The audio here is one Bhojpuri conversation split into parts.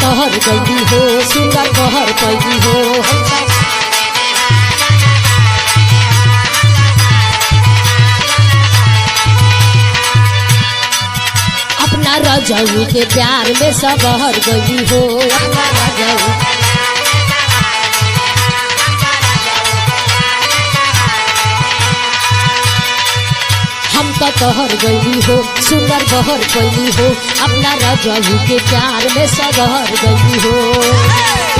कहर कैली हो सुंदर कहर कैली हो अपना रजऊ के प्यार में सबहर गई हो अपना रजऊ हम तो तोहर गई हो सुंदर बहर कैली हो अपना रजऊ के प्यार में सबहर गई हो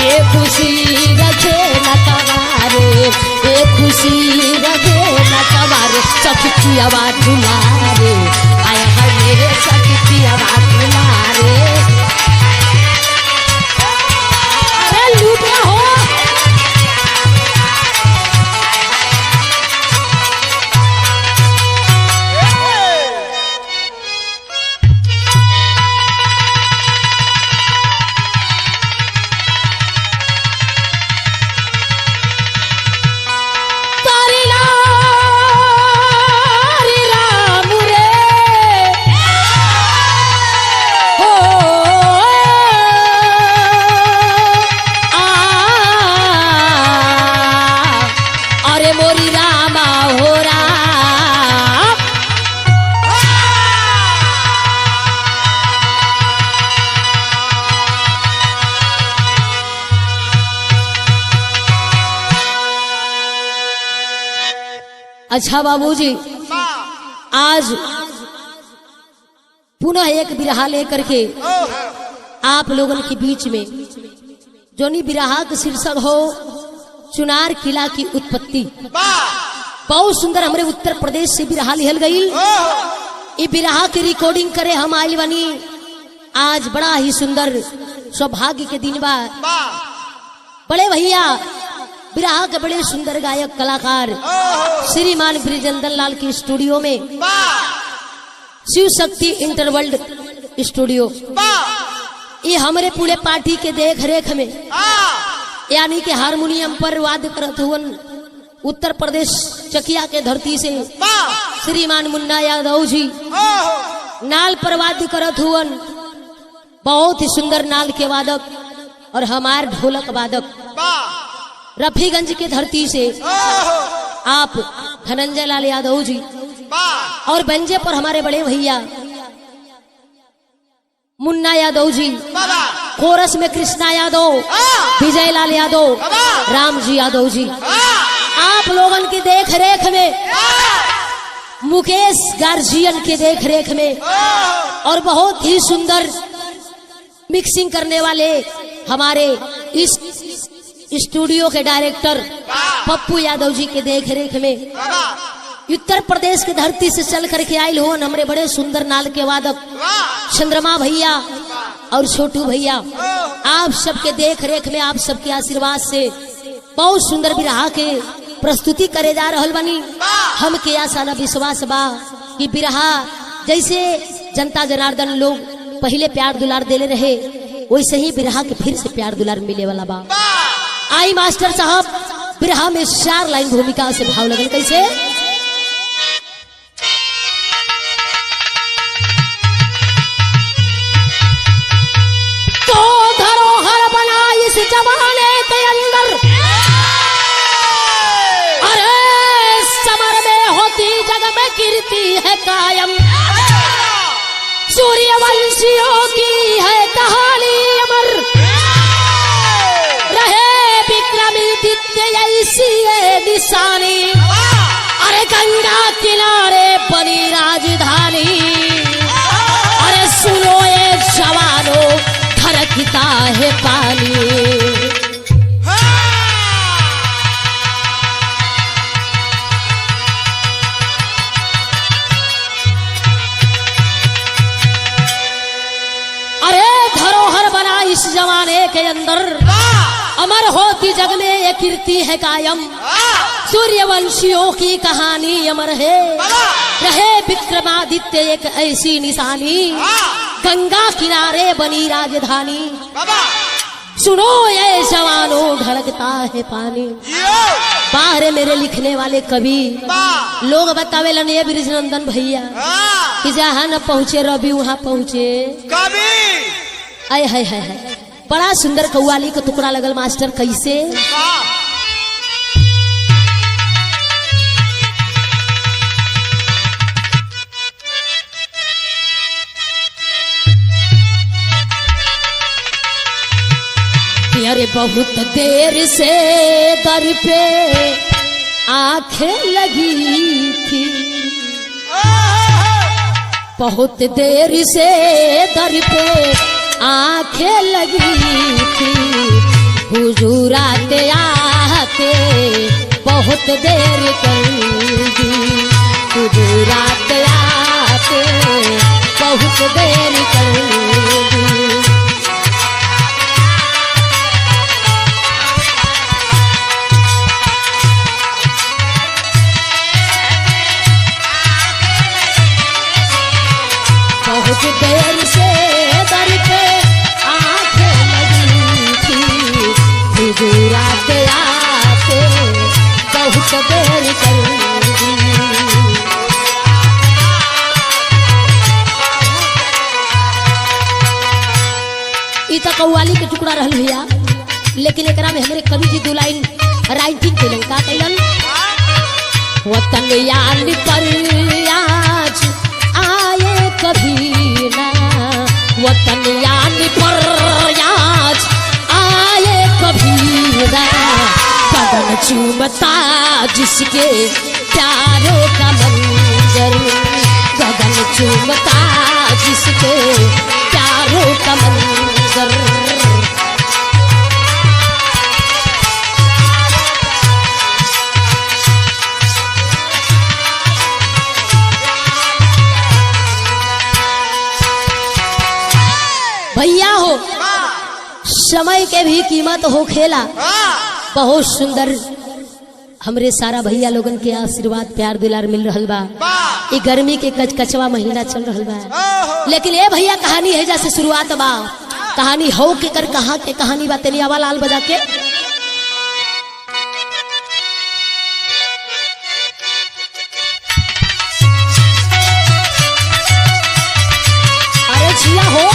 ये खुशी रखे न कवारे ये खुशी रखे न कवारे सखी आवाज दुलारे आय हाय मेरे सखी आवाज दुलारे अरे लूटा हो अच्छा बाबूजी आज पुनः एक बिरहा लेकर के आप लोगों के बीच में जोनी बिरहा का शीर्षक हो चुनार किला की उत्पत्ति। बहुत सुंदर हमारे उत्तर प्रदेश से बिरहा लिहल गई। ये बिरहा की रिकॉर्डिंग करे हम आइल बनी आज बड़ा ही सुंदर सौभाग्य के दिन बा। बड़े भैया बिरहा के बड़े सुंदर गायक कलाकार श्रीमान ब्रिजेंद्र लाल की स्टूडियो में शिव शक्ति इंटरवर्ल्ड स्टूडियो ये हमारे पूरे पार्टी के देख रेख में यानी कि हारमोनियम पर वाद्य करत हुवन उत्तर प्रदेश चकिया के धरती से श्रीमान मुन्ना यादव जी नाल पर वाद्य करत हुवन बहुत ही सुंदर नाल के वादक और हमार ढोलक वादक रफीगंज के धरती से आप धनंजय लाल यादव जी और बंजे पर हमारे बड़े भैया मुन्ना यादव जी कोरस में कृष्णा यादव विजय लाल यादव राम जी यादव जी आप लोगन की देख रेख में मुकेश गार्जियन के देख रेख में और बहुत ही सुंदर मिक्सिंग करने वाले हमारे इस स्टूडियो के डायरेक्टर पप्पू यादव जी के देख रेख में उत्तर प्रदेश की धरती से चल करके आयल हो हमारे बड़े सुंदर नाल के वादक चंद्रमा भैया और छोटू भैया आप सबके देख रेख में आप सबके आशीर्वाद से बहुत सुंदर बिरहा के प्रस्तुति करे जा रहल बनी। हम के आशा न विश्वास बा कि बिरहा जैसे जनता जनार्दन लोग पहले प्यार दुलार देले रहे वैसे ही बिरहा के फिर से प्यार दुलार मिले वाला बा। आई मास्टर साहब बिरहा में 4 लाइन भूमिका से भाव लगल कैसे तो धरोहर बना इस जमाने के अंदर अरे समर में होती जग में कीर्ति है कायम सूर्यवंशियों की है कहानी अमर ऐसी निशानी अरे गंगा किनारे बनी राजधानी अरे सुनो ये जवानों धड़कता है पानी अरे धरोहर बना इस जमाने के अंदर अमर होती जग में ये कीर्ति है कायम सूर्यवंशियों की कहानी अमर है रहे विक्रमादित्य एक ऐसी निशानी गंगा किनारे बनी राजधानी सुनो ये जवानों धड़कता है पानी। बाहर मेरे लिखने वाले कवि लोग बतावे लने ब्रिजनंदन भैया कि जहाँ न पहुँचे रवि वहाँ पहुँचे कवि आय हाय हाय बड़ा सुंदर कव्वाली का टुकड़ा लगल मास्टर कैसे। अरे बहुत देर से दर पे आंखें लगी थी, बहुत देर से दर पे आंखें लगी थी, हुजूर आते आते बहुत देर कर दी, हुजूर आते आते बहुत देर कर दी। बहुत देर से दर पे आंखें लगी थी, हुजूर आते आते बहुत देर कर दी। ई तो कव्वाली के टुकड़ा रहल भैया, लेकिन एकरा में हमरे कवि जी दो लाइन राइटिंग केलन। का कैलन? वतन यानी पर आज आए कभी ना, वतन यानी पर आज आए कभी ना, बदन चूमता जिसके प्यारों का मंजर, बदन चूमता जिसके प्यारों का मंजर। भैया हो समय के भी कीमत हो खेला। बहुत सुंदर हमरे सारा भैया लोगन के आशीर्वाद प्यार दुलार मिल रहल बा। ये गर्मी के कचकचवा महीना चल रहल बा, लेकिन ये भैया कहानी है जैसे शुरुआत बा, कहानी हो के कर कहा के कहानी बा। तेरी आवाज लाल बजा के अरे जिया हो।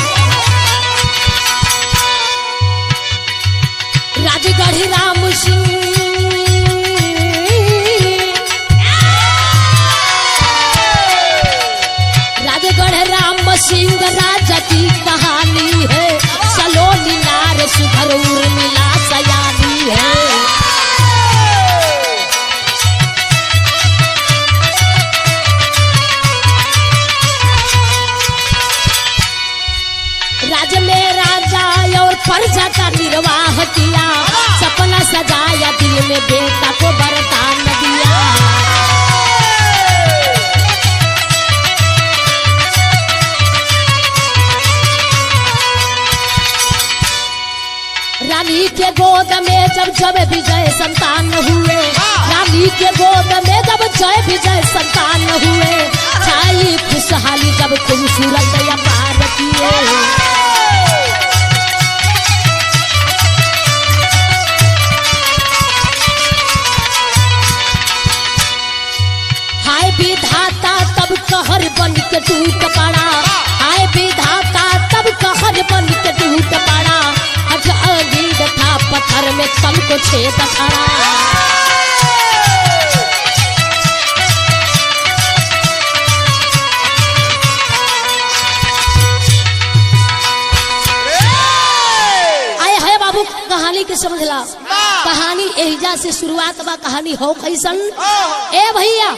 राजगढ़ राम सिंह सिंह राजा की कहानी है, सलोनी नार सुधर उर्मिला सयानी है। राज में राजा और प्रजा का निर्वाह किया, सपना सजाया दिल में बेटा को वरदान दिया। रानी के गोद में जब विजय संतान हुए, रानी के गोद में जब विजय संतान हुए, छाई खुशहाली जब खूबसूरत अपार किए। हाय विधाता तब कहर बन के टूट पड़ा, हाय विधाता तब कहर बन के टूट पड़ा, था पत्थर में तल को छेद खड़ा। आए है बाबू कहानी के समझला, कहानी एहिजा से शुरुआत बा। कहानी हो कैसन? ए भैया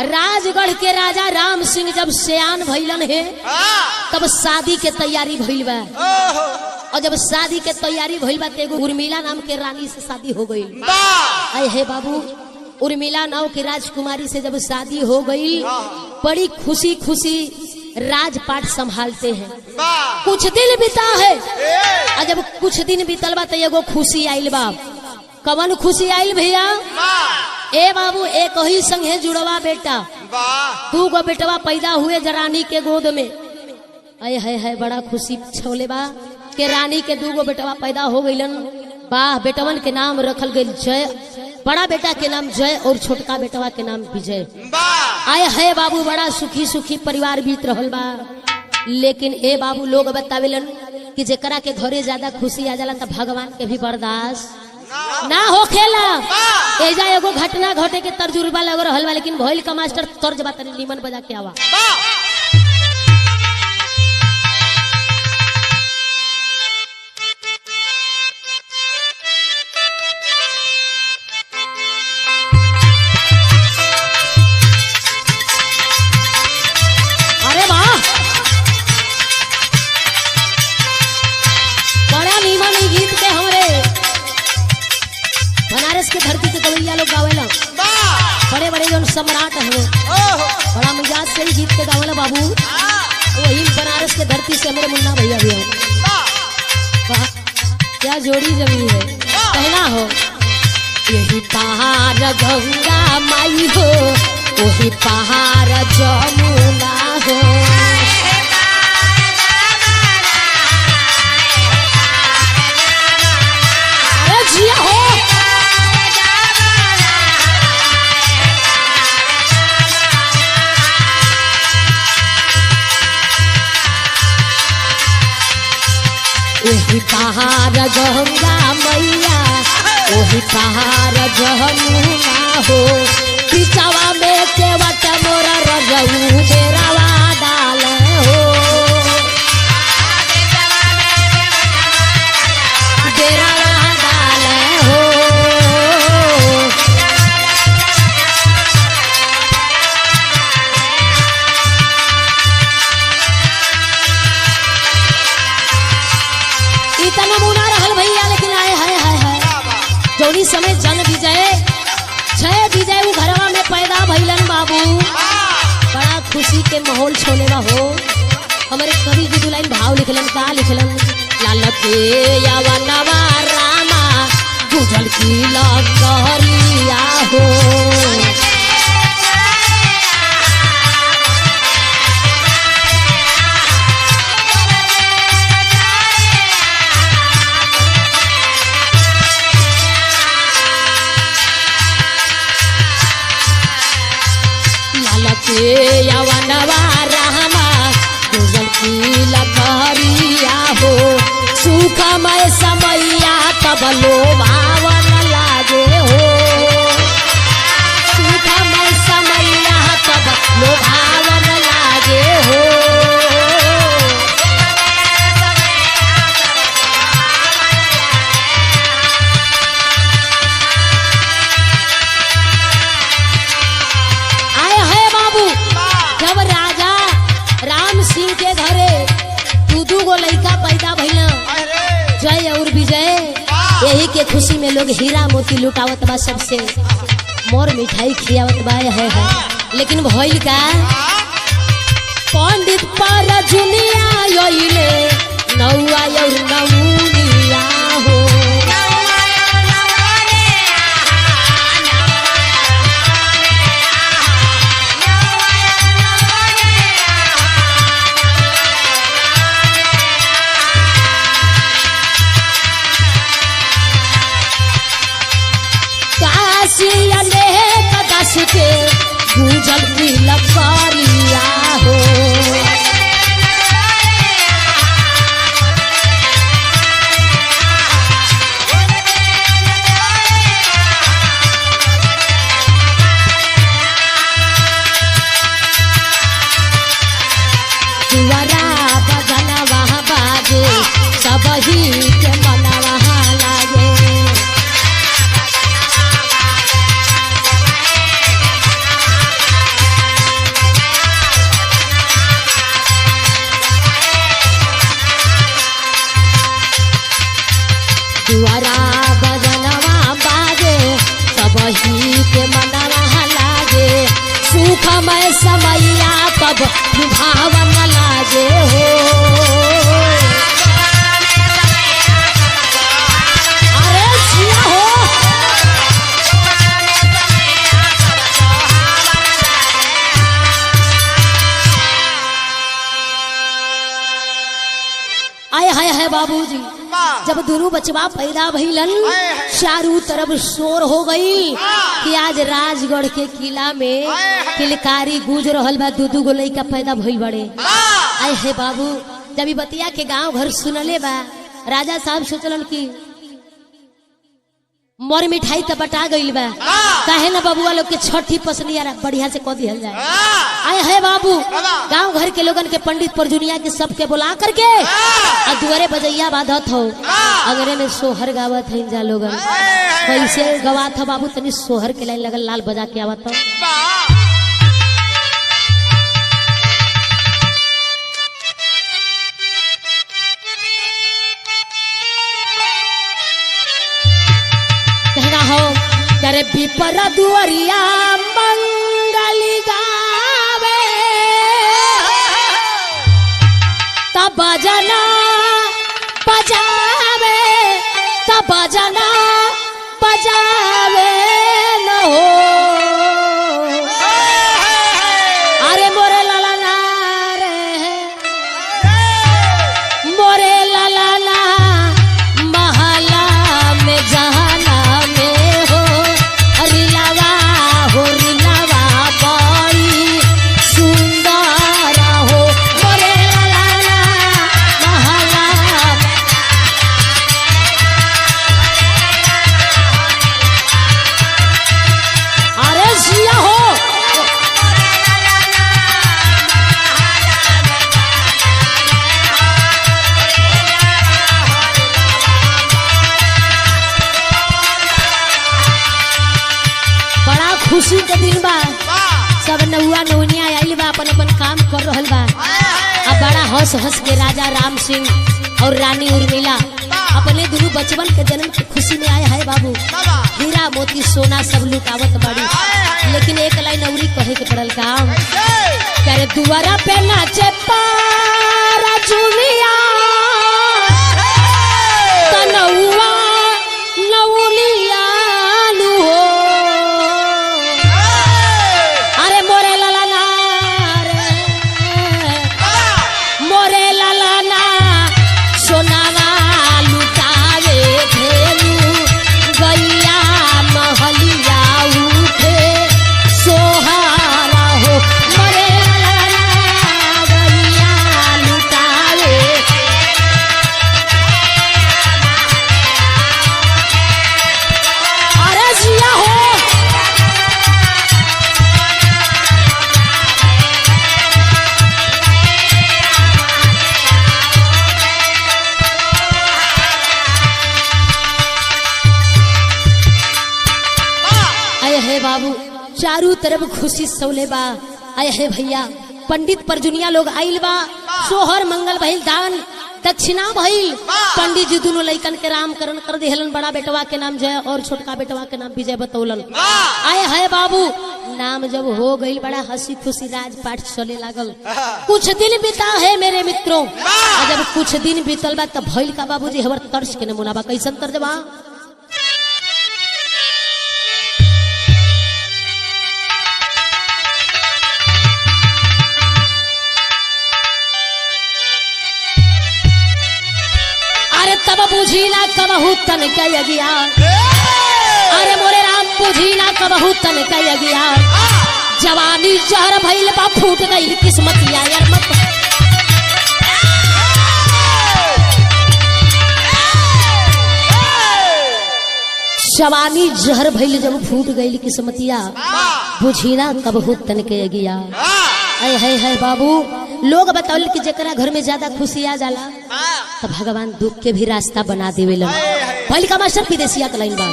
राजगढ़ के राजा राम सिंह जब सयान भइलन है, तब शादी के तैयारी भइल बा। और जब शादी के तैयारी भइल बा, एगो उर्मिला नाम के रानी से शादी हो गई। आए हे बाबू, उर्मिला नाम की राजकुमारी से जब शादी हो गई, बड़ी खुशी खुशी राजपाट संभालते हैं। कुछ दिन बीता है, और जब कुछ दिन बीतल बा तो एगो खुशी आइल बा। कवन खुशी आइल भैया? ए बाबू एक ही संगे जुड़वा बेटा, 2 गो बेटवा पैदा हुए रानी के गोद में। आए है बड़ा खुशी छोले बा के रानी के 2 गो बेटवा पैदा हो गईलन। वाह, बेटवन के नाम रखल गई जय, बड़ा बेटा के नाम जय और छोटका बेटवा के नाम विजय। आए है बाबू, बड़ा सुखी सुखी परिवार बीत रहल बा। लेकिन ए बाबू लोग बतावेलन कि जेकरा के घरे ज्यादा खुशी आ जाला त भगवान के भी बर्दाश्त ना होखेला। एजा एगो घटना घटे के तजुर्बा लग रहल बा, लेकिन भइल का मास्टर तर्ज बात निमन बजा के आवा। अरे वाह, बड़ा नीमन ई गीत के हमरे बनारस के धरती के गवैया लोग गावेला, बड़े बड़े जो सम्राट हवे, बड़ा मिजाज से गीत के गावेला बाबू। वही बनारस के धरती से हमारे मुन्ना भैया भी हैं। वाह, क्या जोड़ी जमी है। कहना हो यही पहाड़ गंगा माई हो, वही पहाड़ जमुना हो। अरे जिया हो, वही पहाड़ गंगा मैया, वही पहाड़ जमुना हो। पिछावा में केवट मोरा रजऊ डेरावा डाल हो, डेरावा डाल हो। इतना मुना रहल भैया, लेकिन आए हाय हाय हाय जौनी समय जन विजय छह विजय वो घरवा में पैदा भइलन बाबू। बड़ा खुशी के माहौल छोले हो। हमारे कवि जी दुलाइन भाव लिखलन, का लिखलन? लाल के यवनवा रामा गुजल की लकरिया हो। यवनवा रामा गुजल की लकरिया हो। सुखमय समैया तब लोभावन लागे हो, सुखमय समैया तब लोभावन लागे हो। लड़का पैदा भइला जय और विजय, यही के खुशी में लोग हीरा मोती लुटावत बा, सबसे मोर मिठाई खियावत बा है। लेकिन भइल का पंडित पर जुनिया योइले नौआ और नौनिया हो। के गुजल की लकरिया हो। दुआरा बजनवा बाजे सब ही के मनवा लागे। दुआरा बजनवा बाजे सब ही के मनवा लागे। सुखमय समैया तब भावन लागे हो। अरे जिया हो, आए हाय है बाबूजी। जब दुनू बचवा पैदा भइलन चारों तरफ शोर हो गई कि आज राजगढ़ के किला में किलकारी गूंज रहल बा, दू गो लइका पैदा भइल बड़े। आए हे बाबू, जब ई बतिया के गांव घर सुनले बा राजा साहब सोचलन कि मोर मिठाई तो बटा गई बा काहे ना बबुआ लोग के छठी पसंद यार बढ़िया से कह दिया जाए। आए है बाबू गांव घर के लोगन के पंडित परजुनिया के सबके बुला करके और दुआरे बजैया बाधत हो अगरे में सोहर गावत है जा लोगन कैसे गवात हो बाबू तनी सोहर के लाइन लगल लाल बजा के आवत हो। करे विपर दुआरिया मंगली गावे तब बजना बजावे तब बजना बजावे न हो अरे मोरे लाला ना रे मोरे लाला ना महला में जहाना खुशी के दिन बा सब नौआ नौनिया आइल बा अपन अपन काम कर रहल बा। अब बड़ा हंस हंस के राजा राम सिंह और रानी उर्मिला अपने दोनों बचपन के जन्म की खुशी में आए है बाबू। हीरा मोती सोना सब लुटावत बाड़ी लेकिन एक लाइन नौरी कहे के पड़ल काम करे दुआरा पे नाचे पारा जुलिया तनौआ नौलिया बाबू चारों तरफ खुशी सौले बा। आए है भैया पंडित परजुनिया लोग आइल बा सोहर मंगल भइल दान दक्षिणा भइल पंडित जी दोनों लइकन के रामकरण कर दिहलन बड़ा बेटवा के नाम जय और छोटका बेटवा के नाम विजय बतौलन। आए है बाबू नाम जब हो गई बड़ा हंसी खुशी राजपाट चले लागल। कुछ दिन बीता है मेरे मित्रों जब कुछ दिन बीतल बा तब भइल का बाबूजी हमर तर्ज के नमूना बा कैसन तर्ज बा तब बुझीला कबहू तन कयगिया अरे मोरे राम बुझीला कबहू तन कयगिया जवानी जहर भइल बा फूट गइल किस्मतिया यार मत जवानी जहर भइल जब फूट गइल किस्मतिया बुझीला कबहू तन कयगिया। है बाबू लोग बतावल कि जकरा घर में ज्यादा खुशी आ जाला तो भगवान दुख के भी रास्ता बना देवेलन। पहले का मास्टर विदेशिया का लाइन बा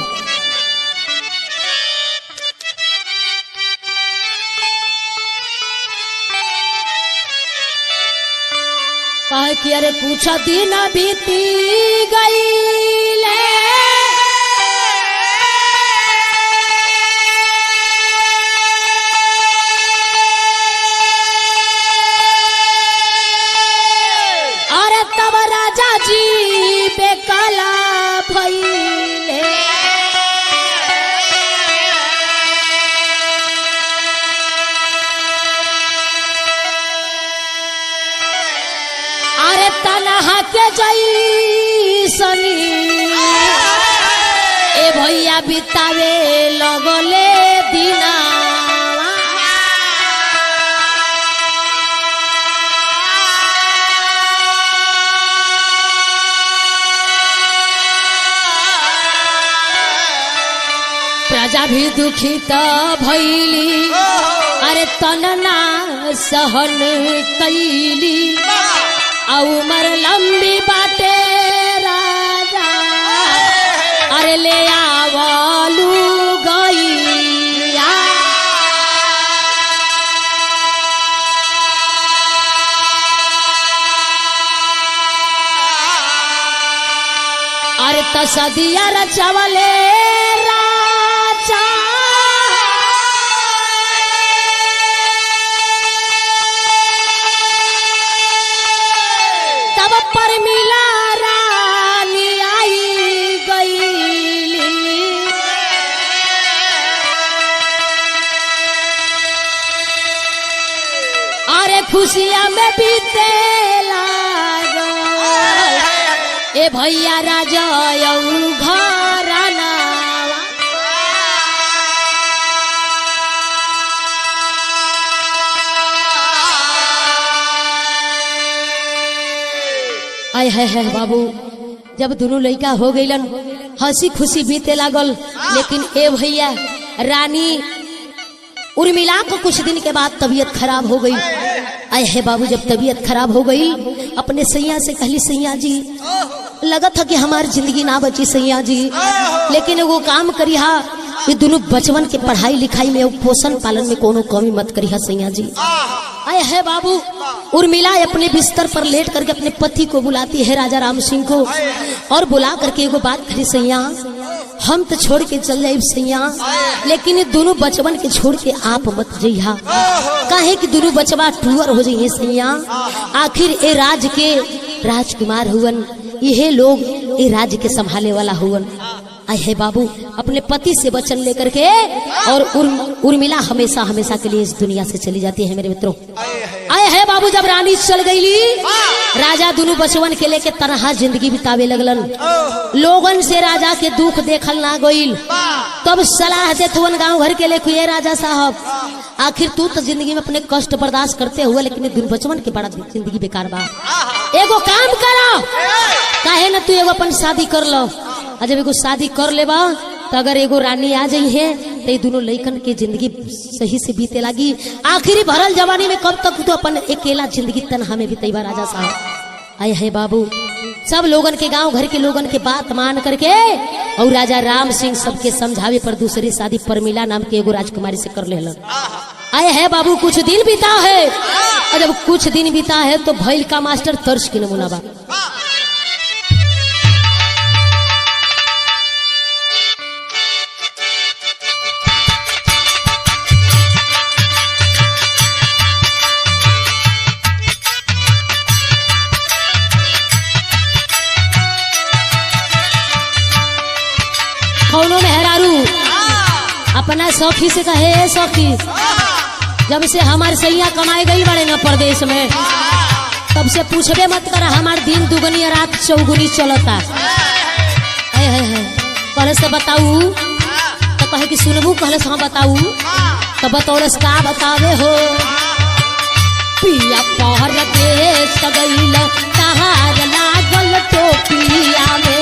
कहे कि अरे कुछ दिन बीती गई बेकाला भइले अरे तनहा के जैसनी ए भैया बितावे लगले दिना मैया भी दुखित भैली अरे तनना सहन कैली उमर लंबी बाटे राजा अरे ले आवलू गैया अरे तसदिया रचवले राजा तब पर मिला रानी आई गईली अरे खुशियां में बीते लागो ए भैया राजा घराना आय है बाबू जब दोनों लड़का हो गईलन हंसी खुशी बीते लागल लेकिन ए भैया रानी उर्मिला को कुछ दिन के बाद तबीयत खराब हो गई। आय है बाबू जब तबीयत खराब हो गई अपने सैया से कहली सैया जी लगा था कि हमारी जिंदगी ना बची सैया जी लेकिन वो काम करिहा ये दोनों बचवन के पढ़ाई लिखाई में पोषण पालन में कोनो कमी मत करिहा सैया जी। आय है बाबू उर्मिला अपने बिस्तर पर लेट करके अपने पति को बुलाती है राजा राम सिंह को और बुला करके एगो बात कही सैया हम तो छोड़ के चल जाए सैया लेकिन ये दोनों बचवन के छोड़ के आप मत जइहा काहे कि दोनों बचवा टूअर हो जाइए सैया आखिर ए राज के राजकुमार हुवन यह लोग ए राज्य के संभाले वाला हुवन। आय है बाबू अपने पति से वचन लेकर के और उर्मिला हमेशा हमेशा के लिए इस दुनिया से चली जाती है मेरे मित्रों। आय है बाबू जब रानी चल गईली राजा दोनों बचवन के लेके तनहा जिंदगी बितावे लगलन लोगन से राजा के दुख देखल ना गईल तब सलाह देथवन गांव घर के लेके ये राजा साहब आखिर तू तो जिंदगी में अपने कष्ट बर्दाश्त करते हुए लेकिन दोनों बचवन के बड़ा जिंदगी बेकार बा एगो काम करो काहे ना तू एगो अपन शादी कर लो जब एगो शादी कर लेबा तो अगर एगो रानी आ जाई है तो दोनों लड़कन के जिंदगी सही से बीते लगी आखिरी भरल जवानी में कब तक तो अपन अकेला जिंदगी तनहा में बीतेबा राजा साहब। आय है बाबू सब लोगन के गांव घर के लोगन के बात मान करके और राजा राम सिंह सबके समझावे पर दूसरी शादी परमिला नाम के एगो राजकुमारी से कर लेलन। आय है बाबू कुछ दिन बीता है और जब कुछ दिन बीता है तो भैल का मास्टर तर्ज के नमूना बा कौनो मेहरारू अपना सखी से कहे सखी जब से हमारे सैया कमाए गई बड़े न प्रदेश में तब से पूछबे मत कर हमार दिन दुगनी रात चौगुनी चलता है कहले से बताऊ तो कहे कि सुनबू कहले से हाँ बताऊ तो बतौलस का बतावे हो पिया पहर देश गईल तहार लागल टोपिया में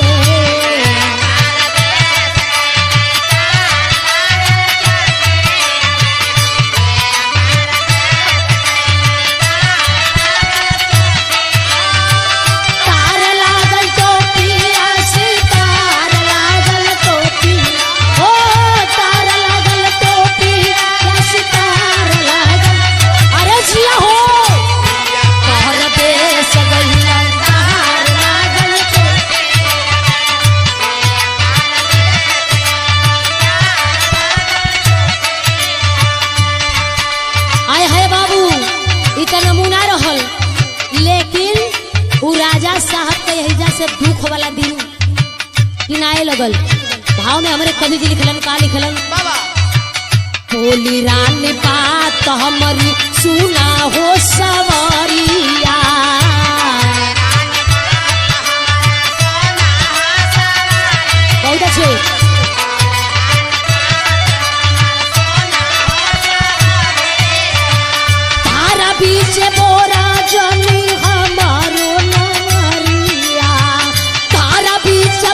से दुख वाला दिन किनाए लगल भाव में हमारे कवि जी लिखलन का लिखलन बोली रानी बात हमारी सुना हो सवरिया बहुत अच्छे तारा बीच बोरा जमी हमारो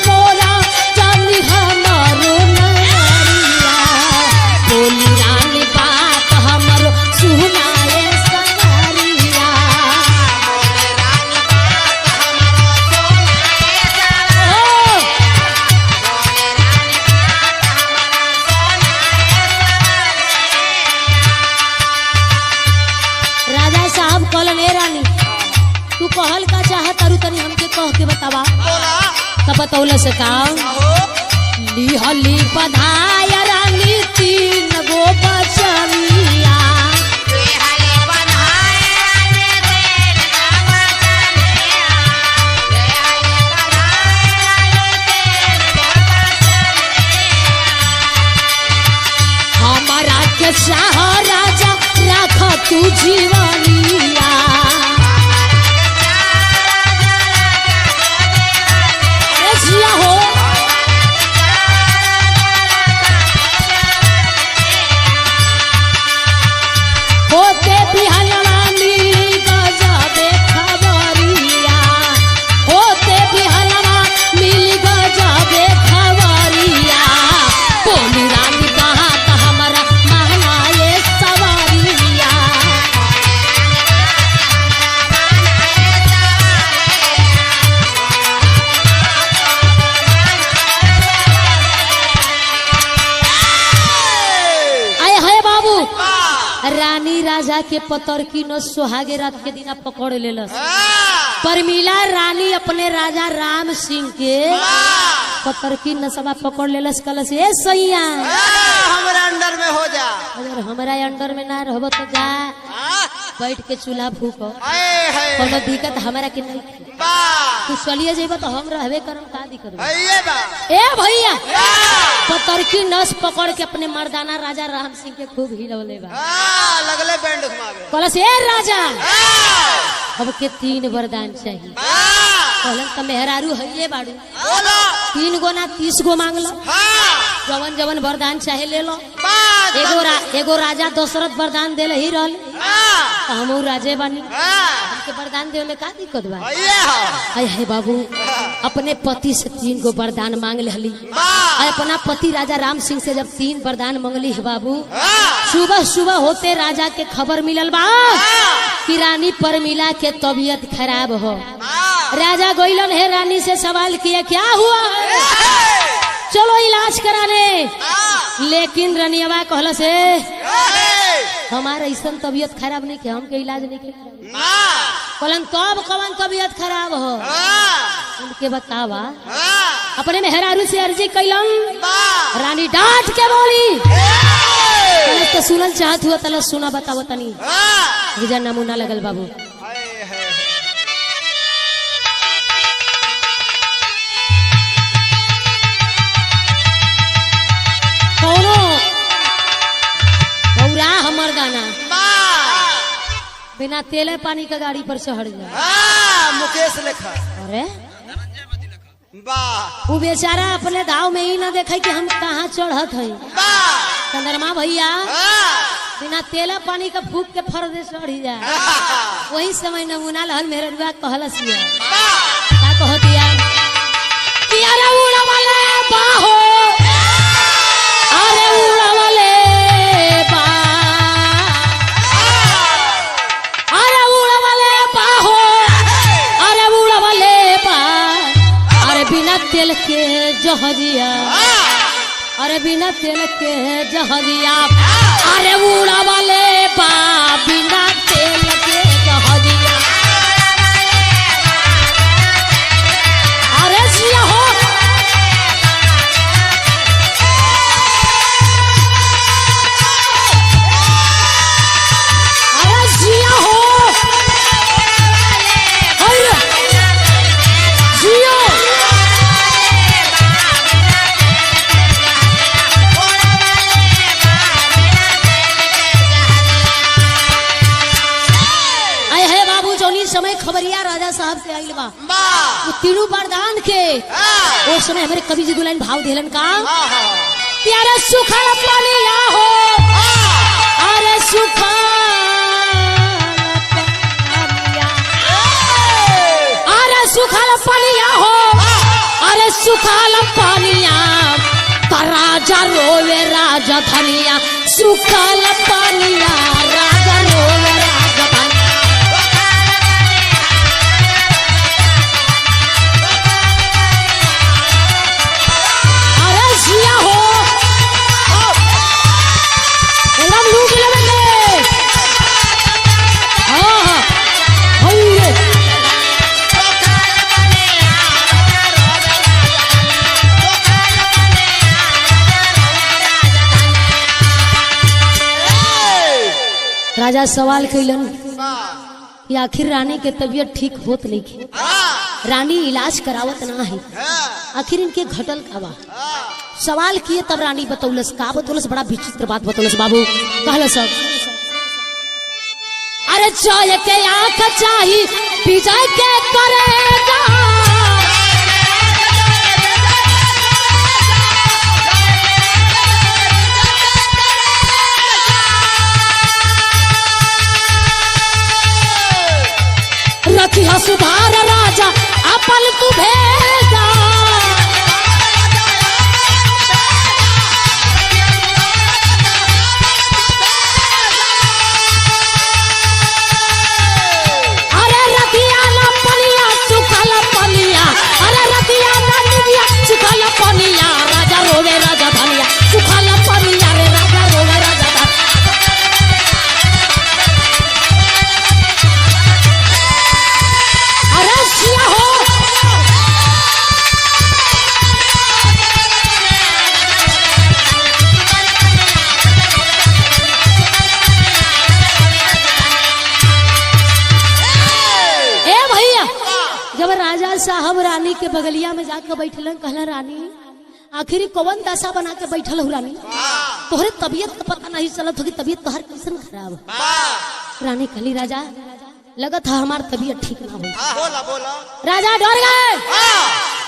बोला जानी हमारो नरिया कहल का चाहत तारू तनी हमके कह के बतावा। बोला तब बतौल से का लिहली बधाया रानी 3 गो बचनिया। हमारा के चाह राजा राख तू जीवनिया। जिया हो होते बिहलवा मिली गजबे खबरिया। होते बिहलवा मिली गजबे खबरिया। बोली रानी कहाँ का हमारा महनाए सवारिया। आए है बाबू रानी राजा के पतर की न सुहागे रात के दिन पकड़ लेलस। परमिला रानी अपने राजा राम सिंह के पतर की नसबा पकड़ लेलस। कलस ए सैया हमारा अंडर में हो जा। अगर हमारा अंडर में ना रहबो तो जा बैठ के चूल्हा फूको। आए है कोनो दिक्कत हमारा के नहीं। बा तू चलिए जेबो तो हम रहबे करम का दिक्कत बा? ये बा ए भैया पतर की नस पकड़ के अपने मर्दाना राजा राम सिंह के खूब हिलौले बा। लगले बैंड घुमावे। कलस ए राजा अब के 3 वरदान चाहिए। कहलन त मेहरारू हइये बाड़ू बोलो 3 गो ना 30 गो मांग लो। जवन जवन वरदान चाहे ले लो। एगो राजा दशरथ वरदान देले ही रहल। हमहू राजे बानी हमके वरदान देवे में का दिक्कत बा? आय है बाबू अपने पति से 3 गो वरदान मांग लेली। अपना पति राजा राम सिंह से जब 3 वरदान मांगली है बाबू सुबह सुबह होते राजा के खबर मिलल बा कि रानी परमिला के तबीयत खराब हो। राजा गोइलन है रानी से सवाल किया क्या हुआ है? चलो इलाज कराने। लेकिन रनियवा कहला से हमारा ऐसा तबीयत खराब नहीं के हमके इलाज नहीं के कहलन तब कवन तबीयत खराब हो उनके बतावा। अपने मेहरारू से अर्जी कैलन। रानी डांट के बोली तो सुनल चाहत हुआ तला सुना बताओ तनी विजय नमूना लगल बाबू। कौनो बौरा हमर दाना बिना तेले पानी का गाड़ी पर चढ़ जाए। मुकेश लेखा। अरे वो बेचारा अपने दाव में ही ना देखे कि हम कहाँ चढ़त है। चंद्रमा भैया बिना तेला पानी का फूक के फर्दे चढ़ी जाए। वही समय नमूना लहल मेरे कहलस क्या कहतिया कि अरे उड़वले बाहो अरे उड़वले बा अरे उड़वले बाहो अरे उड़वले बा अरे बिना तेल के जहरिया अरे बिना तेल के जहरिया अरे उड़वले बा बिना तेल के जहरिया। अरे जिया हो अरे जिया हो जियो समय खबरिया राजा साहब से आइल बा वो तीनों वरदान के उस समय हमारे कवि जी दुल्हन भाव देलन का अरे सुखल पनिया हो अरे सुखल पनिया अरे सुखल पनिया हो अरे सुखल पनिया राजा रोवे राजा धनिया सुखल पनिया राजा रोवे राजा धनिया। राजा सवाल कैलन वाह कि आखिर रानी के तबीयत ठीक होत नहीं थी, रानी इलाज करावत ना है, आखिर इनके घटल का बा। सवाल किए तब रानी बतौलस, का बतौलस, बड़ा विचित्र बात बतौलस बाबू। कहल सब अरे जय के आंख चाही विजय के करेगा, रखिया सुधार राजा अपन तू भेजा, अरे रतिया ना पनिया सुखल पनिया, अरे रतिया ना निदिया सुखल पनिया, राजा रोवे राजा धनिया सुखल पनिया, रे राजा रोवे राजा धनिया। अरे जिया हो ए भैया, जब राजा साहब रानी के बगलिया में जाकर बैठलन, कहला रानी आखिर कौन दशा बना के बैठल हो रानी, तोहरे तबीयत का पता नहीं चलत होगी, तबीयत तोहर कैसन खराब। रानी कहली राजा लगत है हमार तबीयत ठीक ना हुई। बोला बोला राजा डर गए,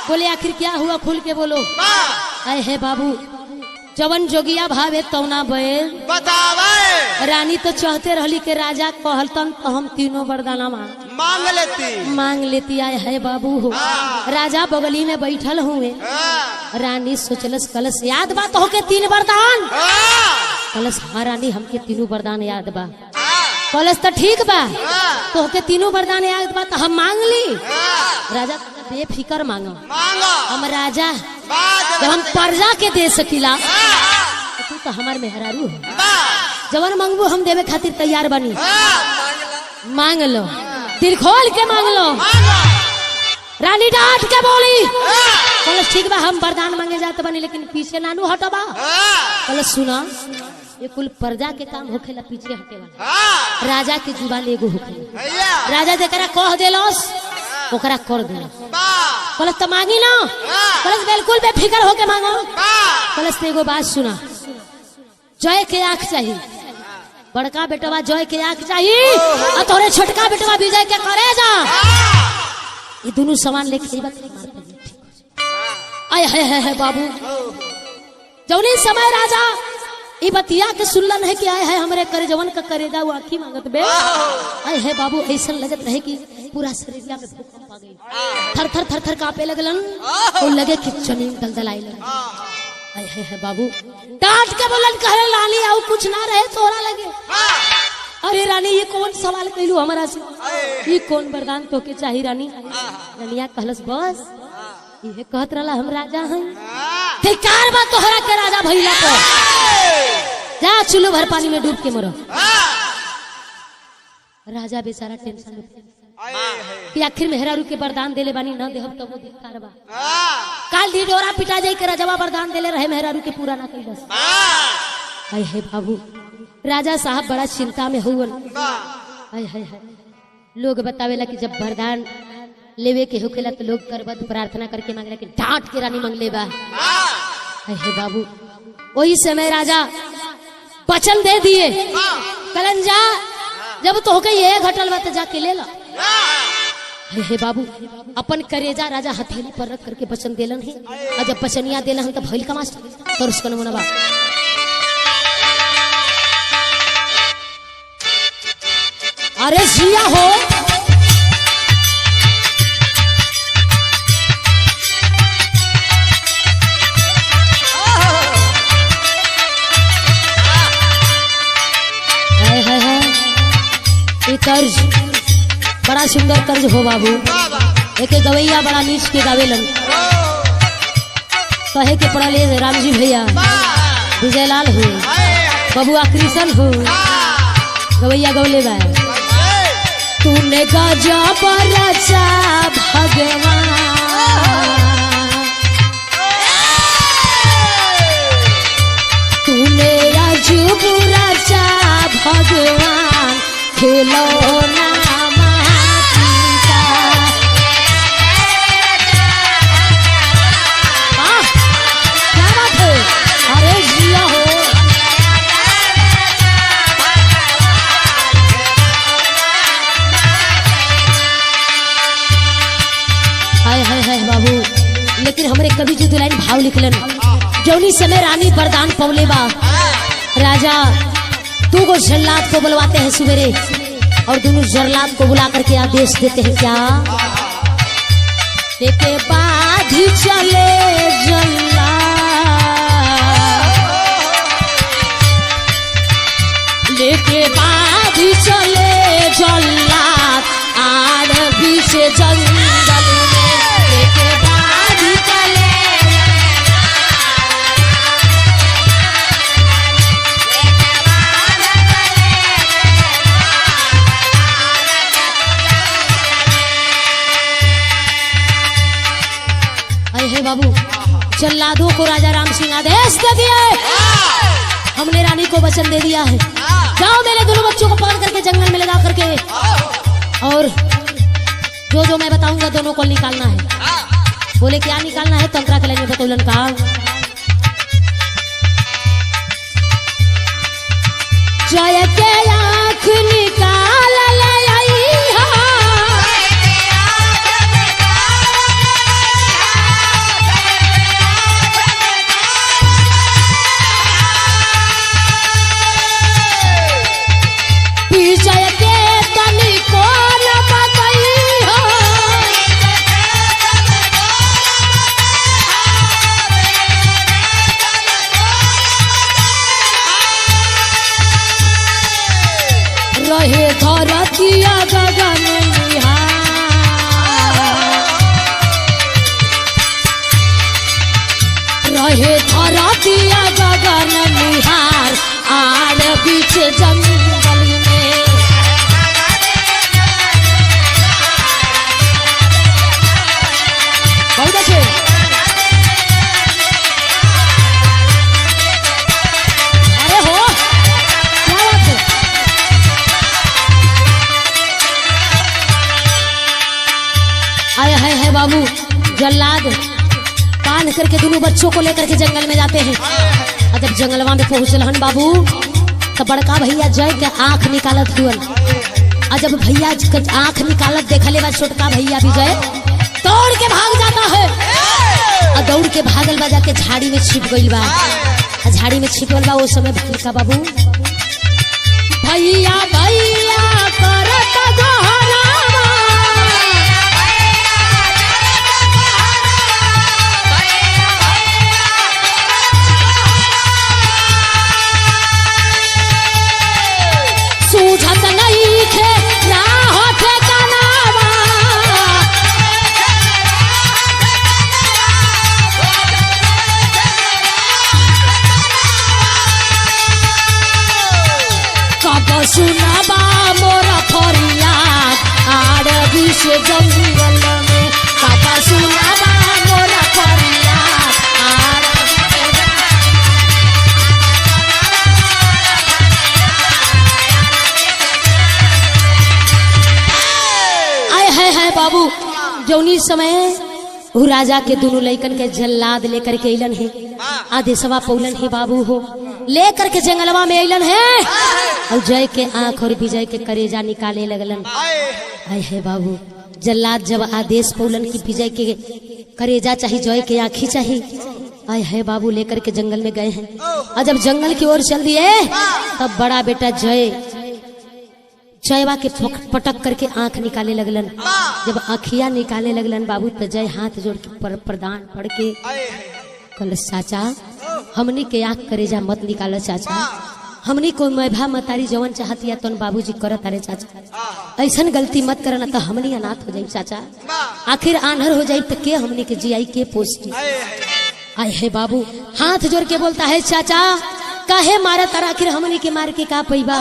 बोले आखिर क्या हुआ, खुल के बोलो। आए हे बाबू, जवन जोगिया भावे तौना बैल, बतावे रानी तो चाहते रहली के राजा कहलतन तो हम तीनों वरदाना मांग लेती। आए है बाबू हो, राजा बगली में बैठल हुए, रानी सोचलस कलश याद बा तो के 3 वरदान, कलश हाँ रानी हमके 3 वरदान याद बा, कलश तो ठीक बा तो के 3 वरदान याद बा तो हम मांग ली। राजा बेफिकर मांगो, हम राजा जब हम प्रजा के दे सकीला, तू तो हमार मेहरारू है, जवन मांगबू हम देवे खातिर तैयार बनी, मांग लो, दिल खोल के मांग लो। रानी डांट के बोली, बोले ठीक बा हम वरदान मांगे जाते बनी, लेकिन पीछे नानू हटबा। बोले सुना, ये कुल प्रजा के काम होखेला, पीछे हटे वाला राजा के जुबान एगो होखेला, राजा जेकरा कह देलस ओकरा कर देलस। बोले तो मांगी ना, बोले बिल्कुल बेफिकर होके मांगो। बोले एगो बात सुना, जय के आंख चाहिए, बड़का बेटवा जय के आंख चाहिए और तोरे छोटका बेटवा विजय के करेजा, ये दोनों सामान लेके आए है बाबू। जौनी समय राजा ये बतिया के सुनलन है कि आए है हमरे करे जवन का करेजा वो आखी मांगत बे। आए है बाबू, ऐसा लगत रहे कि पूरा शरीरिया में भूकंप आ गई, थर थर थर थर कांपे लगलन, और लगे कि जमीन दलदलाई लगे। आए है बाबू, डांट के बोलन कह रानी आउ कुछ ना रहे तोरा लगे। अरे रानी ये कौन सवाल कैलू हमारा से, ये कौन वरदान तो के चाहिए रानी। रानिया कहलस बस ये कहत रहा हम राजा हैं, धिक्कार बा तोहरा के राजा भइला को, जा चुल्लू भर पानी में डूब के मरो। राजा बेचारा टेंशन में कि आखिर मेहरारू के वरदान देले बानी, न देहब तो वो धिक्कार बा, काल दी डोरा पिटा जाई के राजवा वरदान देले रहे मेहरारू के पूरा ना कइलस। हाय हाय बाबू, राजा साहब बड़ा चिंता में हुवन। हाय हाय हाय, लोग बतावेला कि जब वरदान लेवे के होखेला तो लोग करबत प्रार्थना करके मांगला कि डांट के रानी मांग ले बा। हे बाबू, वही समय राजा वचन दे दिए, कलन जा जब तो होके ये घटल बा तो जाके ले ला। हे बाबू, अपन करेजा राजा हथेली पर रख करके वचन देलन है, और जब वचनिया देलन हम तो भइल का मास्टर कर उसका नमूना बा। अरे जिया हो तर्ज, बड़ा सुंदर तर्ज हो बाबू। एक गवैया बड़ा नीच के गावेलन, कहे के पड़े रामजी भैया, विजयलाल हो, बबुआ कृष्ण हो, गवैया गौले बा। तूने गजा बरचा भगवान, तूने अजूब रचा भगवान, खिलौना माटी का। वाह, क्या बात है, अरे जिया हो। हाय हाय हाय बाबू, लेकिन हमरे कवि जी दो लाइन भाव लिखलन। जौनी समय रानी वरदान पौले बा, राजा तू को जल्लाद को बुलवाते हैं सवेरे और दोनों जल्लाद को बुला करके आदेश देते हैं क्या, लेके बाद ही चले जल्लाद, लेके बाद ही चले जल्लाद आड़ बीच जंगल में, लेके बाद ही चले। हे बाबू, जल्लादों को राजा राम सिंह आदेश दे दिए, हमने रानी को वचन दे दिया है, जाओ मेरे दोनों बच्चों को पकड़ करके जंगल में ले जा करके और जो जो मैं बताऊंगा दोनों को निकालना है। बोले क्या निकालना है, तंत्रा के लिए बतौलन का जय के आँख निकाल ले आई रहे धरतिया गगन निहार, रहे धरतिया गगन निहार आर बीच जंगल में। बहुत अच्छे, अरे हो क्या बात है। आए है बाबू, जल्लाद कान करके दोनों बच्चों को लेकर के जंगल में जाते हैं। और जब जंगलवा में पहुंचलन बाबू, तो बड़का भैया जय के आंख निकालत हुअन। और जब भैया आंख निकालत देखले बा, छोटका भैया विजय दौड़ के भाग जाता है और दौड़ के भागल बा, जाके झाड़ी में छिप गइल बा। झाड़ी में छिपल बा, उस समय भैया बाबू भैया भैया करत गोहरावा, सूझत नहीं थे राह ठिकानावा, कब सुनाबा मोरा फरियाद आड़ बीच जंगल में, कब सुनाबा मोरा फरियाद आड़ है बाबू। जौनी समय वो राजा के दोनों लइकन के जल्लाद लेकर के अइलन है, आदेशवा पौलन है बाबू हो, लेकर के जंगलवा में अइलन है और जय के आंख और विजय के करेजा निकाले लगलन। आए है बाबू, जल्लाद जब आदेश पौलन की विजय के करेजा चाहिए, जय के आंखी चाहिए, आए है बाबू लेकर के जंगल में गए हैं। और जब जंगल की ओर चल दिए, तब बड़ा बेटा जयवा के पटक करके आंख निकाले लगलन। जब आँखिया निकाले लगलन बाबू, तो जय हाथ जोड़ के प्रदान पढ़ के कल चाचा हमनी के आंख करेजा मत निकालो चाचा, हमनी को मैभा मतारी जवन चाहती है तो बाबूजी करत अरे चाचा, ऐसन गलती मत करना तो हमनी अनाथ हो जाई चाचा, आखिर आन्हर हो जाई तो के हमनी के जियाई के पोस्टी। आए है बाबू, हाथ जोड़ के बोलता है चाचा काहे मारा तारा, आखिर हमनी के मार के का पैबा।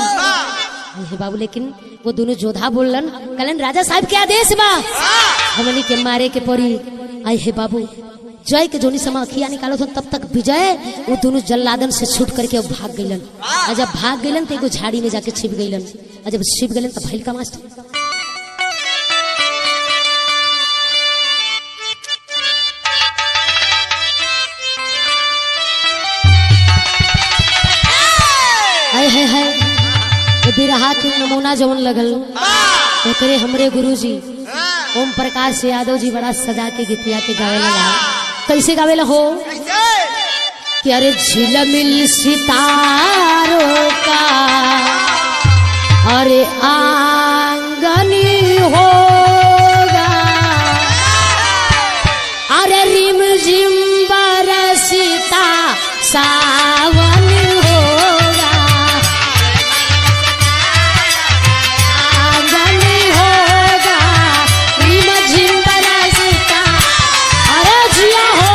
बाबू लेकिन वो दोनों जोधा बोलन, कलन राजा साहब के आदेश बा, हमनी के मारे के पड़ी। आई है बाबू, जय के जोनी समय अखिया निकालो तो तब तक विजय वो दोनों जल्लादन से छूट करके भाग गइलन। और जब भाग गइलन तो एगो झाड़ी में जाके छिप गइलन। और जब शिव गलन तो भैल का मास्टर है बिरहा के नमूना जवन लगल ओकरे हमरे गुरुजी ओम प्रकाश यादव जी बड़ा सजा के गीतिया के गावे लगा। कैसे गावे हो कि अरे झिलमिल सितारों का अरे आंगनी होगा, अरे रिम झिम बरसता सावन होगा, आंगनी होगा रिम झिम बरसता। अरे जिया हो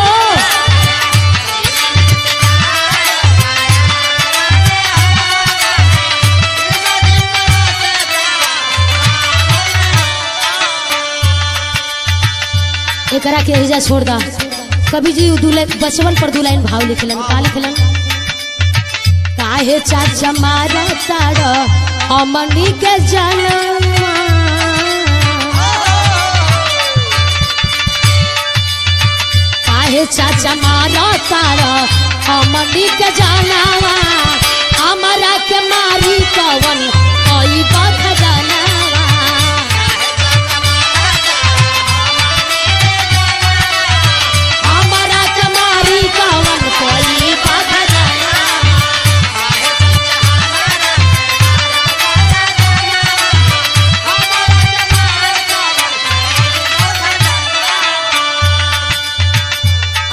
एकरा के एजा छोड़ दा। कभी जी बचपन पर दू लाइन भाव लिखलन का लिखलन काहे चाचा मारा ताड़ अमनी के जनवा, काहे चाचा मारा ताड़ अमनी के जनवा, हमारा के मारी कवन कोई बात जानवा, कोई बात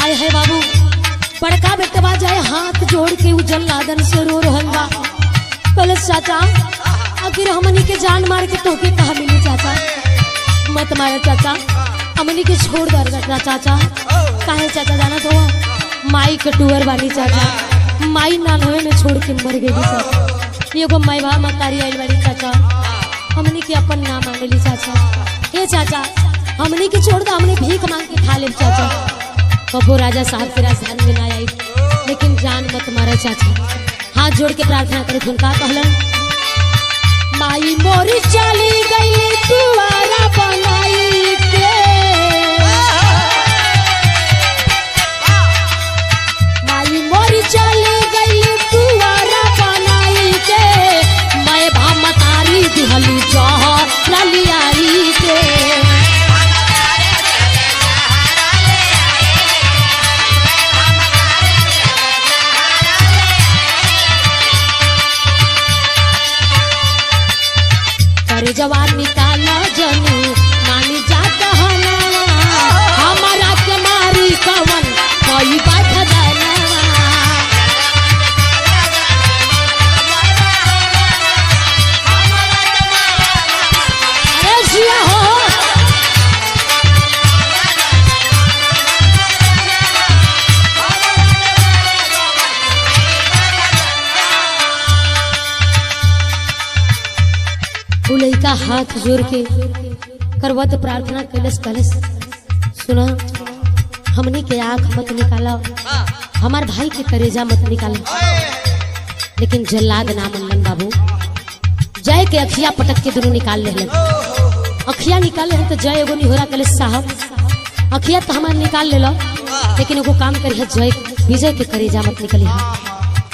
आए है बाबू बड़का बेटवा जाए हाथ जोड़ के उजल लादन से रो रहंगा। पहले चाचा आखिर हमनी के जान मार के तोके कहा मिली चाचा, मत मारे चाचा हमनी के छोड़ दर चाचा। काहे चाचा जाना तो माई कटुअर वाली चाचा, माई नानवे में छोड़ के मर गई चाचा। एगो माई बा मतारी आइल वाली चाचा, हमनी के अपन नाम मांगली चाचा। ए चाचा हमनी के छोड़ दो, हमने भीख मांग के खा ले चाचा। कबो राजा साहब के राजधानी में ना आई, लेकिन जान मत मारे चाचा। हाथ जोड़ के प्रार्थना करे थे का कहलन माई मोरी चली गई तुआरा बनाई के, चली गई तुआरा बनाई के, मैं भामतारी दिहली जहर लियाई के। करे जवान निकाला जनू मानी जा कहना, हमारा के मारी कवन कोई बात जाना। लइका हाथ जोड़ के करवत प्रार्थना कैलस कलस सुना हमनी के आंख मत निकाला, हमार भाई के करेजा मत निकाला। लेकिन जल्लाद ना मनलन बाबू, जय के अखिया पटक के दोनों निकाल ले, अखिया निकाल ले तो जय एगो निहोरा कलस साहब अखिया तो हमार निकाल ले, लेकिन एगो काम करिए जय विजय के करेजा मत निकली।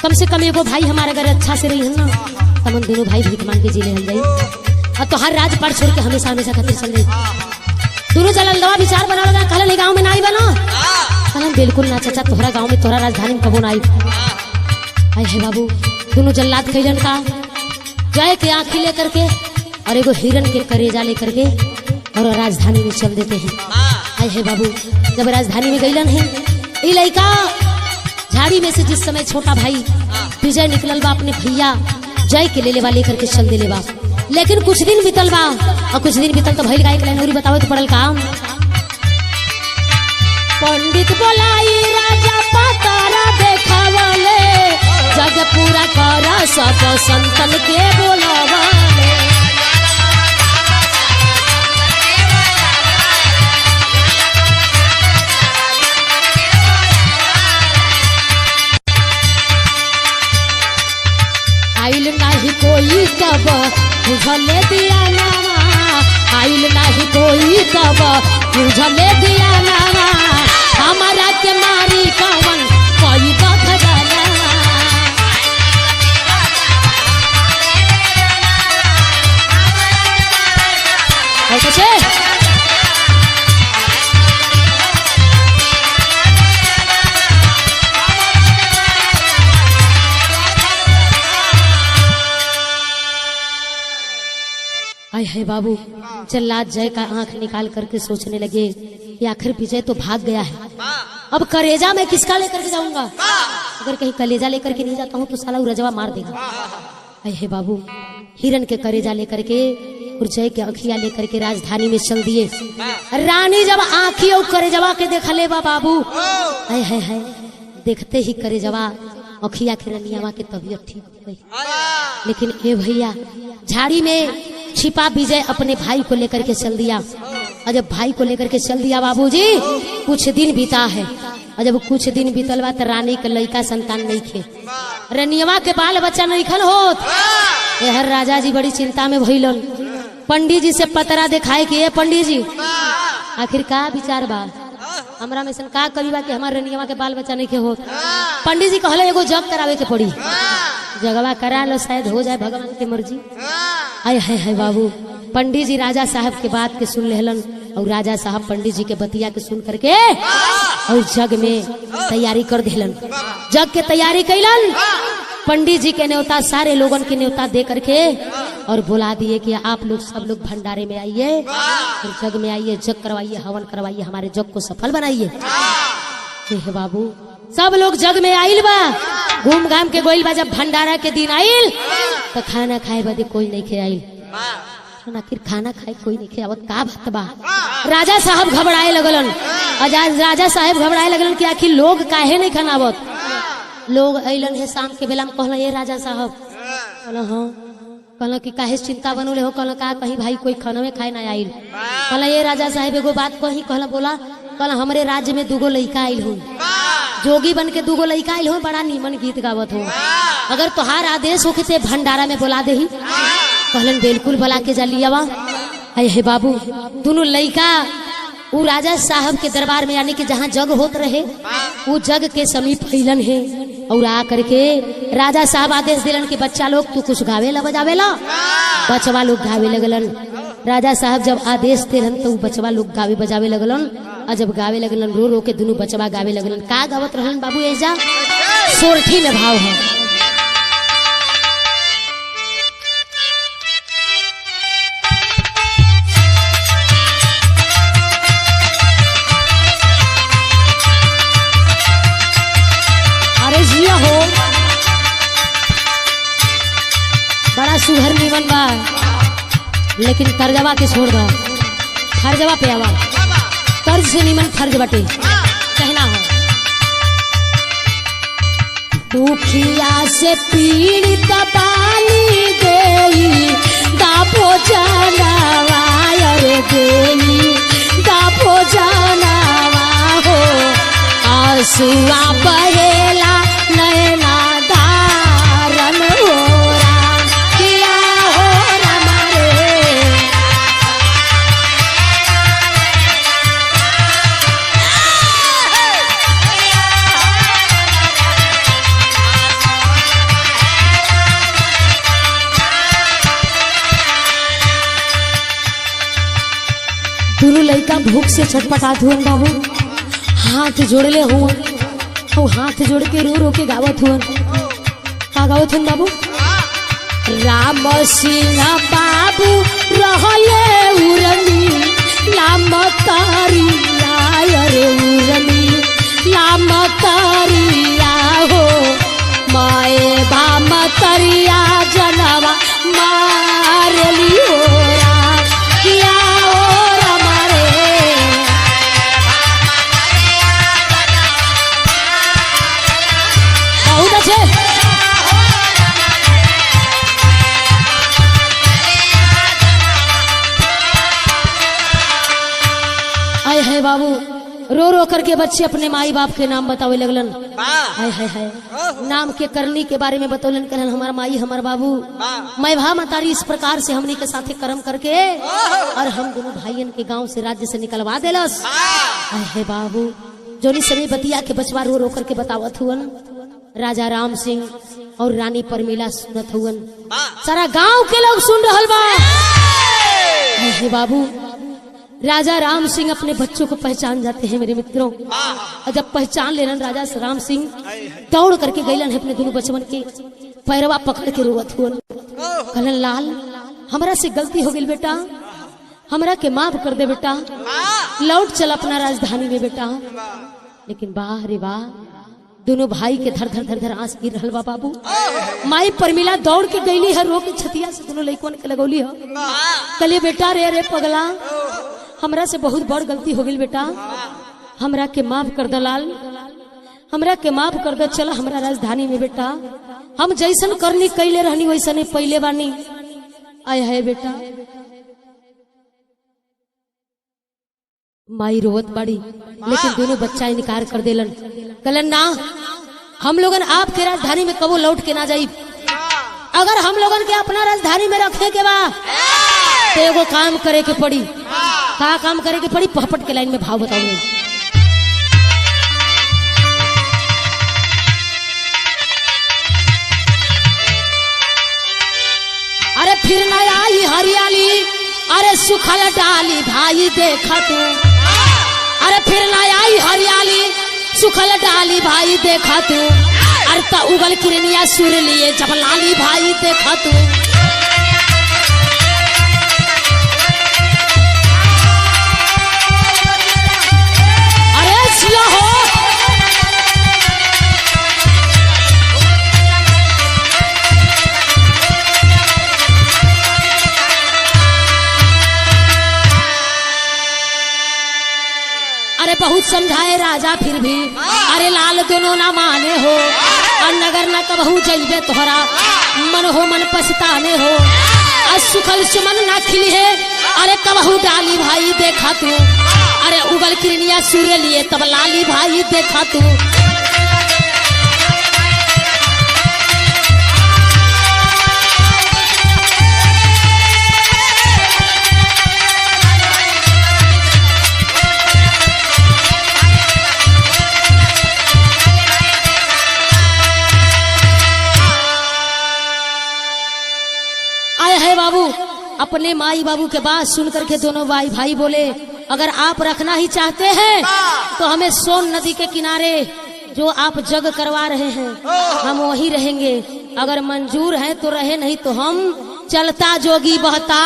कम से कम एगो भाई हमारे अगर अच्छा से रही ना तो हम दोनों भाई भीख मांग के जी ले जाए, और तो हर राज पार छोड़ के हमेशा हमेशा खातिर चल रही। दोनों चल दवा विचार बना लगा कहले गांव में ना आई बना, कहले बिल्कुल ना चाचा तोहरा गांव में तोहरा राजधानी में कबो ना आई। आए है बाबू दोनों जल्लाद कैलन का जय के आंखी लेकर के और एगो हिरन के करेजा लेकर के और राजधानी में चल देते हैं। आए है बाबू जब राजधानी में गईलन है ये लड़का झाड़ी में से जिस समय छोटा भाई विजय निकलल बा अपने भैया जय के ले वाले करके चल दे बा। लेकिन कुछ दिन बीतल बा और कुछ दिन बीतल तो भइल गाय के लाइन बताओ तो पड़ल काम पंडित बोलाई राजा पतारा देखावले जग पूरा करा सब संतन के बोलावले। आइल नाही कोई कब दिया नामा आइल नहीं कोई तब बुझले दिया नामा हमारा के मारी कवन कोई बखदाना कैसे आय है बाबू जल्लाद जय का आंख निकाल करके सोचने लगे कि आखिर विजय तो भाग गया है, अब कलेजा मैं किसका लेकर के जाऊंगा, अगर कहीं कलेजा लेकर के नहीं जाता हूँ तो साला रजवा मार देगा। आय है बाबू हिरन के कलेजा लेकर के और जय के अखिया लेकर के राजधानी में चल दिए। रानी जब आंखी और करेजवा के देख ले बाबू आय है देखते ही करेजवा अखिया के रनियावा के तबीयत ठीक हो गई। लेकिन ए भैया झाड़ी में छिपा विजय अपने भाई को लेकर के चल दिया और जब भाई को लेकर के चल दिया बाबूजी कुछ दिन बीता है और जब कुछ दिन बीतल बा तो रानी के लड़का संतान नहीं थे, रनियवा के बाल बच्चा नहीं खन होत। हर राजा जी बड़ी चिंता में भइलन, पंडित जी से पतरा दिखाए कि पंडित जी आखिर का विचार बा, हमरा में सन का करी बा कि हमार रनियवा के बाल बच्चा नहीं के होत। पंडित जी कहले एगो जग करावे के पड़ी, जगवा करा लो शायद हो जाए भगवान की मर्जी। आय है बाबू पंडित जी राजा साहब के बात के सुन लेहलन और राजा साहब पंडित जी के बतिया के सुन करके और जग में तैयारी कर दिलन। जग के तैयारी कैलन, पंडित जी के न्योता सारे लोगन के न्योता दे करके और बुला दिए कि आप लोग सब लोग भंडारे में आइए और जग में आइए, जग करवाइए, हवन करवाइए, हमारे जग को सफल बनाइए। हे बाबू सब लोग जग में आइल बा, घूम घाम के गोइल बा। जब भंडारा के दिन आइल तो खाना खाए बदे कोई नहीं खे आइल, आखिर खाना खाए कोई नहीं खे आवत, का बात बा। राजा साहब घबराए लगलन, राजा साहब घबराए लगलन कि आखिर लोग काहे नहीं खानावत। लोग अइलन है शाम के बेला में कहला ये राजा साहब, कहला हाँ, कहला कि काहे चिंता बनोले हो, कहला का कहीं भाई कोई खाना में खाए ना आइल। कहला ये राजा साहब एगो बात कही, कहला बोला। कहला हमरे राज्य में दूगो लड़का आइल हो, जोगी बन के दूगो लड़का आइल हो, बड़ा नीमन गीत गावत हो, अगर तोहार आदेश होके ते भंडारा में बुला दे। कहलन बिल्कुल बुला के जा लियावा। अय हे बाबू दोनों लड़का वो राजा साहब के दरबार में यानी कि जहाँ जग होत रहे वो जग के समीप फैलन है और आ करके राजा साहब आदेश दिलन कि बच्चा लोग तू कुछ गावेला बजावेला। बचवा लोग गावे लगलन। राजा साहब जब आदेश दिलन तो बचवा लोग गावे बजावे लगलन और जब गावे लगलन रो रो के दोनों बचवा गावे लगलन। का गावत रहलन बाबू ऐजा सोरठी में भाव है। हो बड़ा सुघर नीमन बा लेकिन तर्जवा के छोड़ दो, फर्जवा पे आवा, तर्ज से नीमन फर्ज बटे कहना हो। दुखिया से पीड़ित बानी देई दापो जानवा रे देई दापो जानवा हो, आंसुआ बहेला नैना धारन हो राम किया हो राम रे। दोनों लड़का भूख से छटपटात हुए बाबू, हाथ जोड़ले हुआ और हाथ जोड़ के रो रो के गावत हुआ। का गावत हुआ बाबू? राम सिंह बाबू रहले उरनी लाम तारिया रे उरनी लाम तारिया हो, माए बाम तरिया जनवा मारली हो राम किया हो राम रे। बहुत अच्छे आए है बाबू। रो रो करके बच्चे अपने माई बाप के नाम बतावे लगलन। वाह हाय हाय हाय, नाम के करनी के बारे में बतौलन, कहलन हमारा माई हमार बाबू मैं भा मतारी इस प्रकार से हमनी के साथे कर्म करके और हम दोनों भाइयन के गांव से राज्य से निकलवा देलस। हाय हाय बाबू, जोनी सभी बतिया के बचवा रो रो करके बतावत हुअन। राजा राम सिंह और रानी परमिला सुनत हुअन, सारा गांव के लोग सुन रहल बा। हाय हाय बाबू, राजा राम सिंह अपने बच्चों को पहचान जाते हैं मेरे मित्रों। और जब पहचान लेलन राजा राम सिंह दौड़ करके गईलन है अपने दोनों बचवन के पैरवा पकड़ के रोवत हुअन। कहलन लाल हमरा से गलती हो गई बेटा, हमरा के माफ कर दे बेटा, लौट चल अपना राजधानी में बेटा। लेकिन वाह रे वाह, दोनों भाई के धर धर धर धर आंस गिर रहल बा बाबू। माई परमिला दौड़ के गईली है, रो के छतिया से दोनों लइकवन के लगौली है। कहलिए बेटा रे रे पगला, हमरा से बहुत बड़ गलती हो गई बेटा, हमरा के माफ कर दो लाल, हमरा के माफ कर दो, चल हमरा राजधानी में बेटा, हम जैसन करनी कैले रहनी वैसने पहले बानी। आय है बेटा, माई रोवत बाड़ी, लेकिन दोनों बच्चा इनकार कर देलन। कहलन ना, हम लोगन आपके राजधानी में कबो लौट के ना जाई, अगर हम लोगन के अपना राजधानी में रखे के बा तो एगो काम करे के पड़ी। का काम करे के पड़ी? पहपट के लाइन में भाव बताओ। अरे फिर न आई हरियाली, अरे सुखल डाली भाई देखा तू, अरे फिर न आई हरियाली सुखल डाली भाई देखा तू, अरे ता उगल किरनिया सुर लिए जब लाली भाई देखा तू। अरे बहुत समझाए राजा फिर भी, अरे लाल दोनों ना माने हो, और नगर न कबहू जइबे तोहरा, मन हो मन पछताने हो, और सुखल सुमन ना खिली है, अरे कबहू डाली भाई देखा तू, अरे उगल किरनिया सूर्य लिए तब लाली भाई देखा तू। बाबू अपने माई बाबू के बात सुन करके दोनों भाई भाई बोले, अगर आप रखना ही चाहते हैं तो हमें सोन नदी के किनारे जो आप जग करवा रहे हैं हम वहीं रहेंगे, अगर मंजूर है तो रहे, नहीं तो हम चलता जोगी बहता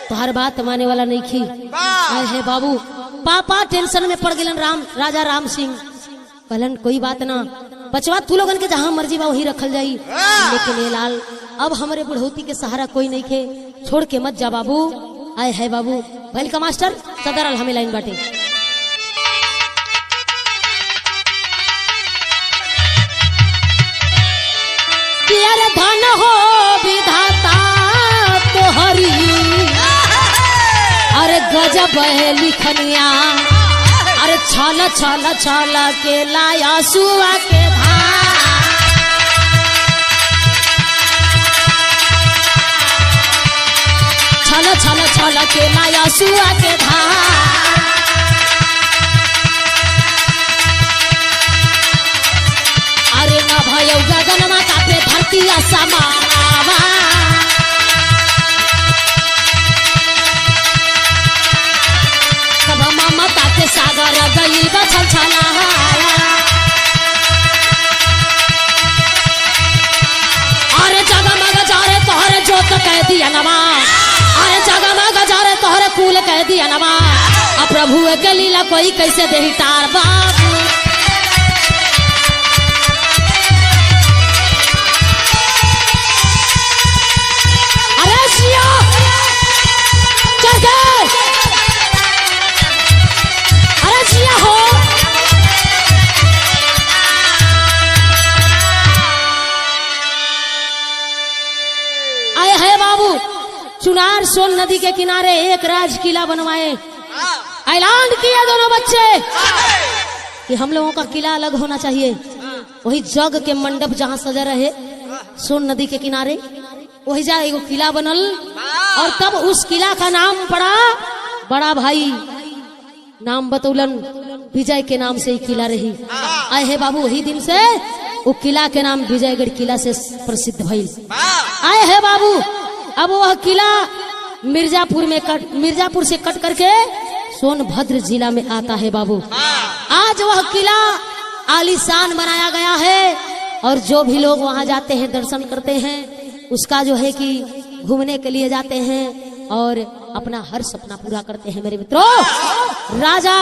तो हर बात माने वाला नहीं खी। है बाबू, पापा टेंशन में पड़ गए राजा राम सिंह। कहलन कोई बात ना बचवा, तू लोगन के जहाँ मर्जी बा वहीं रखल जाई, लेकिन ये लाल अब हमारे बुढ़ौती के सहारा कोई नहीं खे, छोड़ के मत जा बाबू। आए है बाबू, पहल का मास्टर सदर हमें लाइन बाटे। अरे धन हो विधाता तो हरी, अरे गजब है लिखनिया, अरे छल छल छल के लाया सुआ के धार, छल छल छल के लाया सुआ के धार। अरे न भयो गगन माता पे धरती समावा, सब ममता के सागर गई बछल छलाया। अरे जगमग जारे तोहरे जोत कह दिया नवा, अरे जगमग जारे तोहरे फूल कह दिया नवा, अब प्रभु के लीला कोई कैसे देही तार बाबू। अरे जिया अरे जिया हो, आए है बाबू चुनार सोन नदी के किनारे एक राज किला बनवाए, ऐलान किया दोनों बच्चे कि हम लोगों का किला अलग होना चाहिए। वही जग के मंडप जहाँ सजा रहे सोन नदी के किनारे, वही जा एगो किला बनल और तब उस किला का नाम पड़ा बड़ा भाई नाम बतौलन विजय के नाम से ही किला रही। आए है बाबू वही दिन से वो किला के नाम विजयगढ़ किला से प्रसिद्ध भइल। आए है बाबू अब वह किला मिर्जापुर से कट करके सोनभद्र जिला में आता है बाबू। आज वह किला आलीशान बनाया गया है और जो भी लोग वहां जाते हैं दर्शन करते हैं उसका जो है कि घूमने के लिए जाते हैं और अपना हर सपना पूरा करते हैं। मेरे मित्रों राजा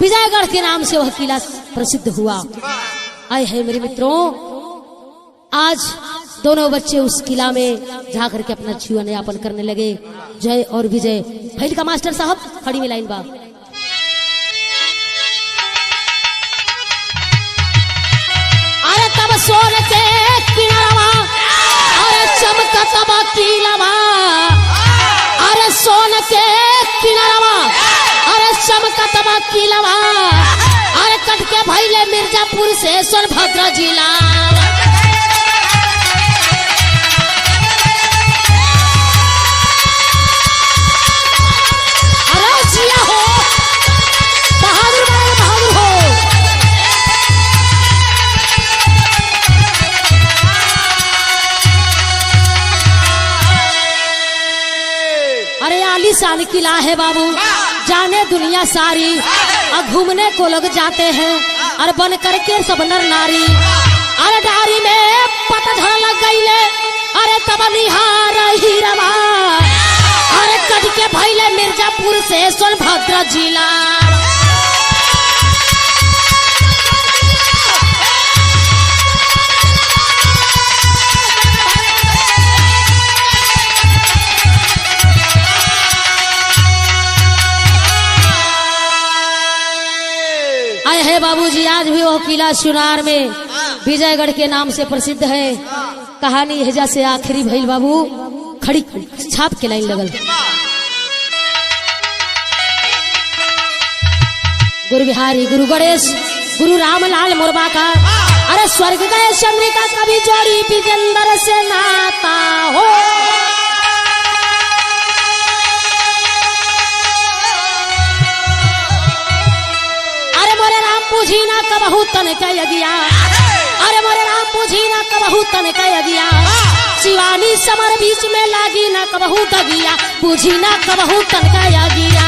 विजयगढ़ के नाम से वह किला प्रसिद्ध हुआ। आए है मेरे मित्रों आज दोनों बच्चे उस किला में जाकर के अपना जीवन यापन करने लगे। जय और विजय भैल का मास्टर साहब खड़ी में लाइन बा। अरे तब सोन के किनारा अरे चमकत बा किलावा, अरे सोन के किनारा अरे चमकत बा किलावा, अरे कट के भैले मिर्जापुर से सोनभद्र जिला। आलीशान किला है बाबू जाने दुनिया सारी और घूमने को लोग जाते हैं और बन करके सब नर नारी। अरे डारी में पतझड़ लग गई ले अरे तब निहार हीरवा, अरे कट के भैले मिर्जापुर से सोनभद्र जिला। है बाबूजी आज भी वो किला चुनार में विजयगढ़ के नाम से प्रसिद्ध है। कहानी हेजा से आखिरी भइल बाबू खड़ी छाप के लाइन लगल। गुरु बिहारी गुरु गणेश गुरु रामलाल मुर्मा का अरे स्वर्ग गए चंद्रिका कभी जोड़ी विजेंद्र से नाता हो। बुझी ना कबहू तन कह गया, अरे मोरे राम बुझी ना कबहू तन कह गया, शिवानी समर बीच में लागी ना कबहू दगिया, बुझी ना कबहू तन कह गया।